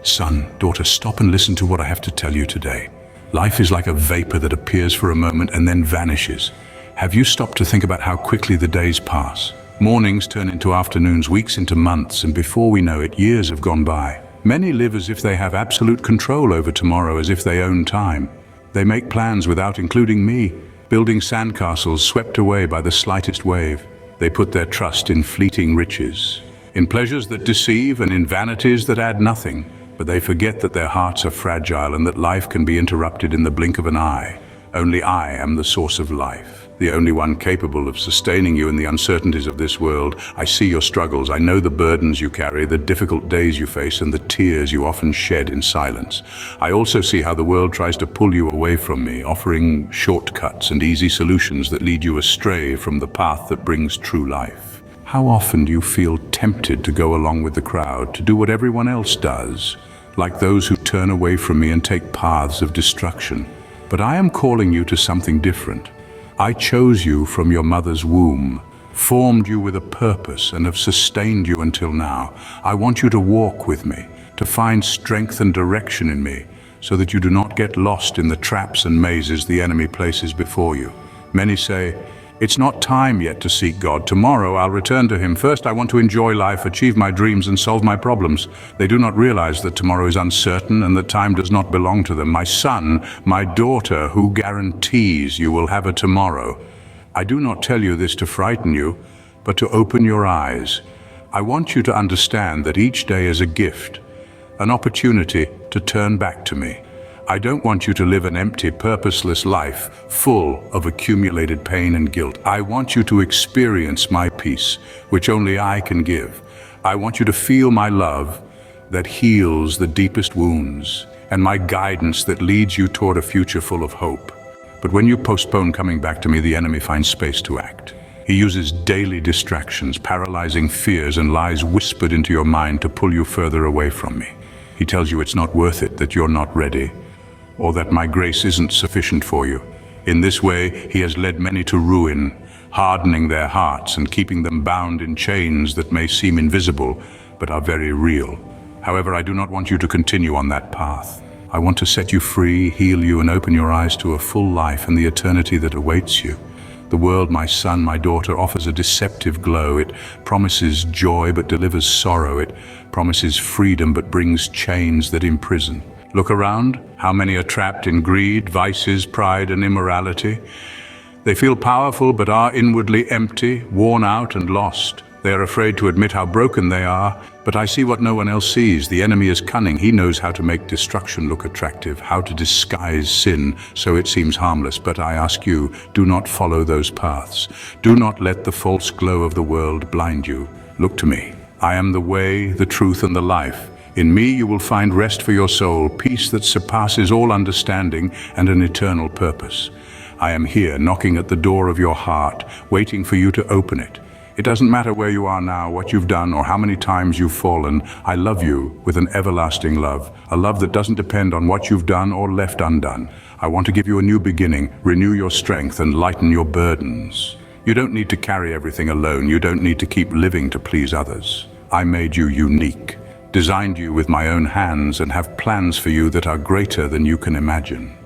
Son, daughter, stop and listen to what I have to tell you today. Life is like a vapor that appears for a moment and then vanishes. Have you stopped to think about how quickly the days pass? Mornings turn into afternoons, weeks into months, and before we know it, years have gone by. Many live as if they have absolute control over tomorrow, as if they own time. They make plans without including me, building sandcastles swept away by the slightest wave. They put their trust in fleeting riches, in pleasures that deceive and in vanities that add nothing. But they forget that their hearts are fragile and that life can be interrupted in the blink of an eye. Only I am the source of life, the only one capable of sustaining you in the uncertainties of this world. I see your struggles, I know the burdens you carry, the difficult days you face, and the tears you often shed in silence. I also see how the world tries to pull you away from me, offering shortcuts and easy solutions that lead you astray from the path that brings true life. How often do you feel tempted to go along with the crowd, to do what everyone else does, like those who turn away from me and take paths of destruction? But I am calling you to something different. I chose you from your mother's womb, formed you with a purpose, and have sustained you until now. I want you to walk with me, to find strength and direction in me, so that you do not get lost in the traps and mazes the enemy places before you. Many say, "It's not time yet to seek God. Tomorrow I'll return to Him. First I want to enjoy life, achieve my dreams, and solve my problems." They do not realize that tomorrow is uncertain and that time does not belong to them. My son, my daughter, who guarantees you will have a tomorrow? I do not tell you this to frighten you, but to open your eyes. I want you to understand that each day is a gift, an opportunity to turn back to me. I don't want you to live an empty, purposeless life, full of accumulated pain and guilt. I want you to experience my peace, which only I can give. I want you to feel my love that heals the deepest wounds, and my guidance that leads you toward a future full of hope. But when you postpone coming back to me, the enemy finds space to act. He uses daily distractions, paralyzing fears, and lies whispered into your mind to pull you further away from me. He tells you it's not worth it, that you're not ready, or that my grace isn't sufficient for you. In this way, he has led many to ruin, hardening their hearts and keeping them bound in chains that may seem invisible, but are very real. However, I do not want you to continue on that path. I want to set you free, heal you, and open your eyes to a full life and the eternity that awaits you. The world, my son, my daughter, offers a deceptive glow. It promises joy but delivers sorrow. It promises freedom but brings chains that imprison. Look around. How many are trapped in greed, vices, pride, and immorality? They feel powerful but are inwardly empty, worn out, and lost. They are afraid to admit how broken they are, but I see what no one else sees. The enemy is cunning. He knows how to make destruction look attractive, how to disguise sin so it seems harmless. But I ask you, do not follow those paths. Do not let the false glow of the world blind you. Look to me. I am the way, the truth, and the life. In me you will find rest for your soul, peace that surpasses all understanding, and an eternal purpose. I am here, knocking at the door of your heart, waiting for you to open it. It doesn't matter where you are now, what you've done, or how many times you've fallen. I love you with an everlasting love, a love that doesn't depend on what you've done or left undone. I want to give you a new beginning, renew your strength, and lighten your burdens. You don't need to carry everything alone. You don't need to keep living to please others. I made you unique, designed you with my own hands, and have plans for you that are greater than you can imagine.